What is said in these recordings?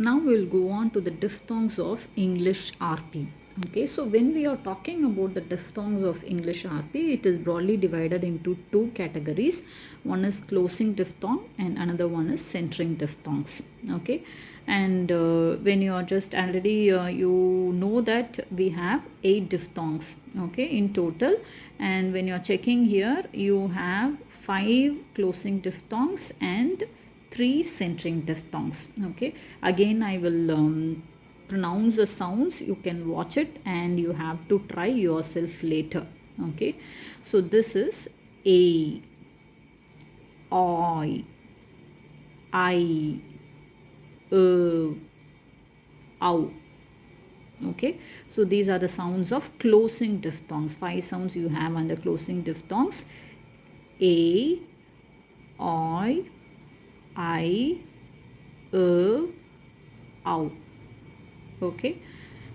Now we'll go on to the diphthongs of English RP. Okay, so when we are talking about the diphthongs of English RP, it is broadly divided into two categories. One is closing diphthong and another one is centering diphthongs. Okay, and when you are just already you know that we have 8 diphthongs, okay, in total, and when you are checking here, you have 5 closing diphthongs and 3 centering diphthongs. Okay, again I will pronounce the sounds. You can watch it and you have to try yourself later. Okay, so this is a, I, ow. Okay, so these are the sounds of closing diphthongs. 5 sounds you have under closing diphthongs: a, I, ow. Okay,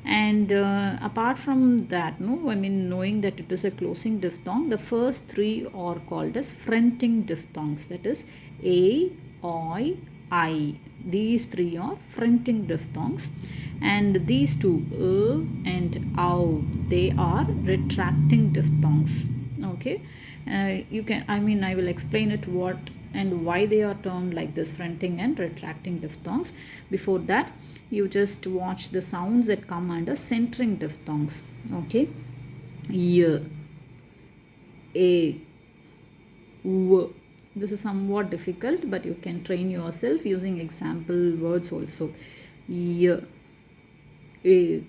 and apart from that, no, I mean, knowing that it is a closing diphthong, the first 3 are called as fronting diphthongs. That is a, I. These 3 are fronting diphthongs, and these two, and ow, they are retracting diphthongs. Okay, you can, I mean, I will explain it what and why they are termed like this, fronting and retracting diphthongs. Before that, you just watch the sounds that come under centering diphthongs. Okay, y, a, w. This is somewhat difficult, but you can train yourself using example words also. Y, a,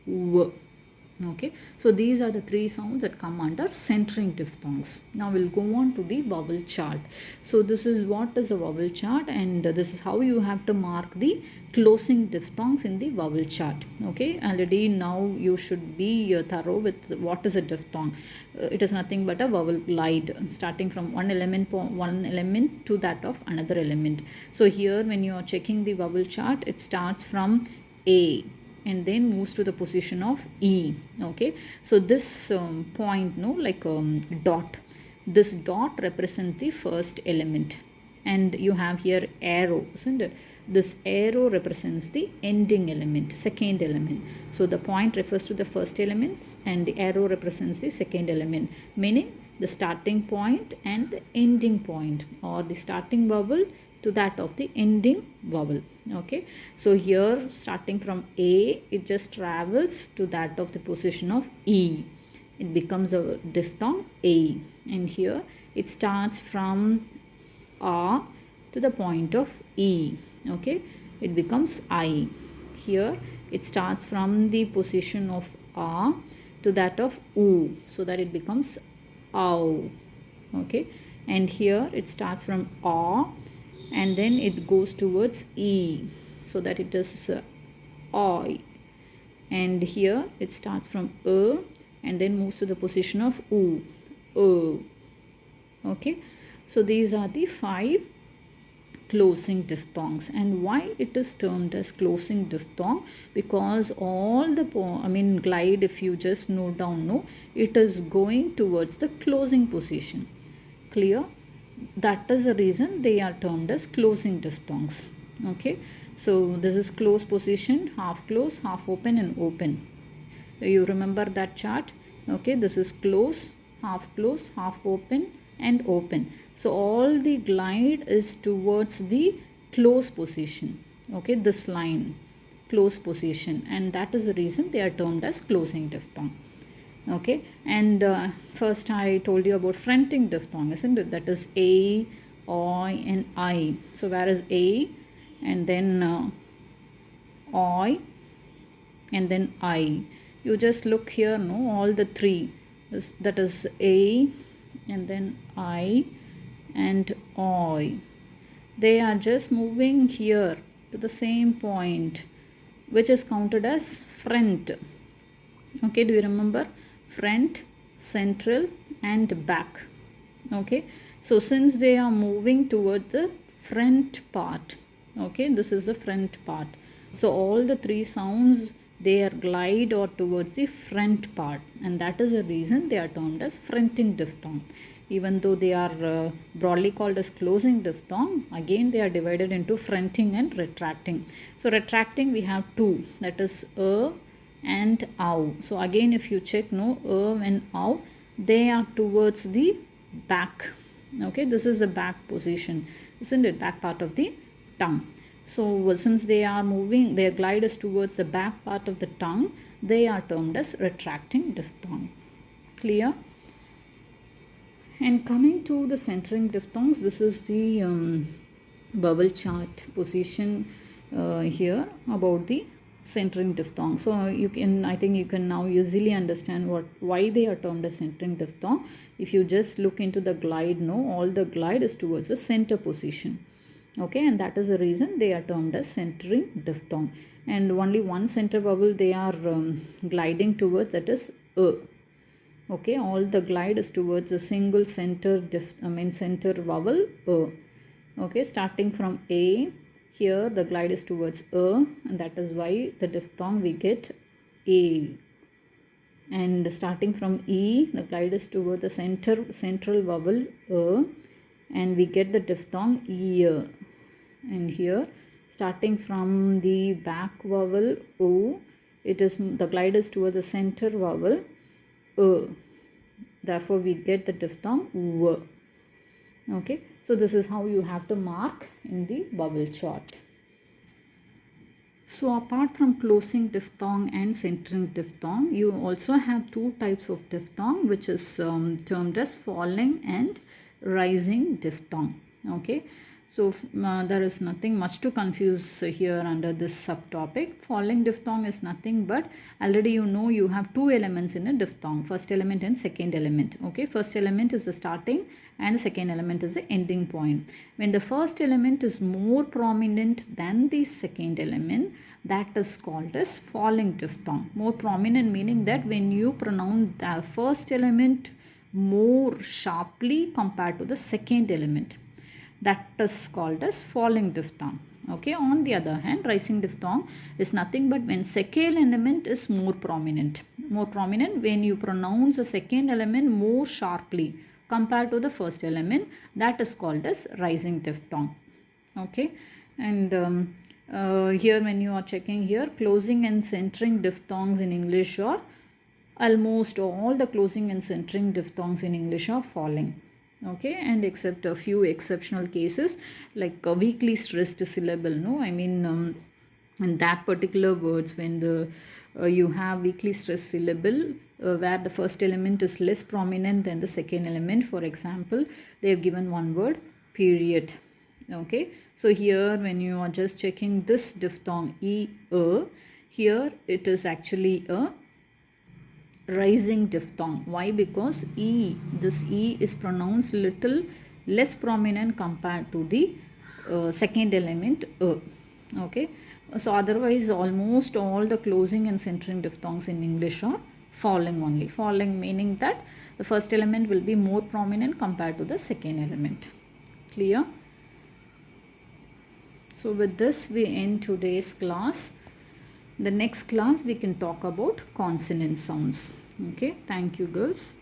w. Okay, so these are the 3 sounds that come under centering diphthongs. Now we'll go on to the vowel chart. So this is what is a vowel chart, and this is how you have to mark the closing diphthongs in the vowel chart. Okay, already now you should be thorough with what is a diphthong. It is nothing but a vowel glide starting from one element to that of another element. So here when you are checking the vowel chart, it starts from A and then moves to the position of E. Okay, so this point, no, like dot, this dot represents the first element, and you have here arrow, isn't it? This arrow represents the ending element, second element. So the point refers to the first elements and the arrow represents the second element, meaning the starting point and the ending point, or the starting vowel to that of the ending vowel. Okay, so here starting from A, it just travels to that of the position of E. It becomes a diphthong A, and here it starts from A to the point of E. Okay, it becomes I. Here it starts from the position of A to that of U, so that it becomes ow. Okay, and here it starts from A and then it goes towards E, so that it is oi, and here it starts from and then moves to the position of u. Okay, so these are the 5 closing diphthongs. And why it is termed as closing diphthong? Because all the glide, if you just note down, no, it is going towards the closing position. Clear? That is the reason they are termed as closing diphthongs. Okay, so this is close position, half close, half open, and open. You remember that chart? Okay, this is close, half open, and open. So all the glide is towards the close position. Okay, this line, close position, and that is the reason they are termed as closing diphthong. Okay, and first I told you about fronting diphthong, isn't it? That is A, oi, and I. So where is A, and then oi, and then I. You just look here, no, all the 3. That is A, and then I, and oi. They are just moving here to the same point, which is counted as front. Okay, do you remember? Front, central, and back. Okay, so since they are moving towards the front part, okay, this is the front part, so all the 3 sounds, they are glide or towards the front part, and that is the reason they are termed as fronting diphthong. even though they are broadly called as closing diphthong, again they are divided into fronting and retracting. So retracting we have two, that is and ow. So again if you check, no, and ow, they are towards the back. Okay, this is the back position, isn't it? Back part of the tongue. So since they are moving, their glide is towards the back part of the tongue, they are termed as retracting diphthong. Clear? And coming to the centering diphthongs, this is the bubble chart position here about the centering diphthong. So you can, I think you can now easily understand why they are termed as centering diphthong. If you just look into the glide, no, all the glide is towards the center position. Okay, and that is the reason they are termed as centering diphthong. And only one center vowel they are gliding towards, that is Okay, all the glide is towards a single center center vowel Okay, starting from A, here the glide is towards and that is why the diphthong we get A. And starting from E, the glide is towards the central vowel and we get the diphthong E. And here, starting from the back vowel O, the glide is towards the center vowel Therefore, we get the diphthong W. Okay, so this is how you have to mark in the bubble chart. So apart from closing diphthong and centering diphthong, you also have two types of diphthong, which is termed as falling and rising diphthong. Okay, so there is nothing much to confuse here under this subtopic. Falling diphthong is nothing but, already you know, you have two elements in a diphthong, first element and second element. Okay, first element is the starting and the second element is the ending point. When the first element is more prominent than the second element, that is called as falling diphthong. More prominent meaning that when you pronounce the first element more sharply compared to the second element, that is called as falling diphthong. Okay, on the other hand, rising diphthong is nothing but when second element is more prominent. More prominent when you pronounce the second element more sharply compared to the first element, that is called as rising diphthong. Okay, and here when you are checking here, closing and centering diphthongs in English are almost all the closing and centering diphthongs in English are falling. Okay, and except a few exceptional cases like a weakly stressed syllable, no, I mean in that particular words when the you have weakly stressed syllable where the first element is less prominent than the second element. For example, they have given one word, period. Okay, so here when you are just checking this diphthong here it is actually a rising diphthong. Why? Because this E is pronounced little less prominent compared to the second element Okay, so otherwise almost all the closing and centering diphthongs in English are falling only. Falling meaning that the first element will be more prominent compared to the second element. Clear? So with this we end today's class. The next class we can talk about consonant sounds. Okay, thank you girls.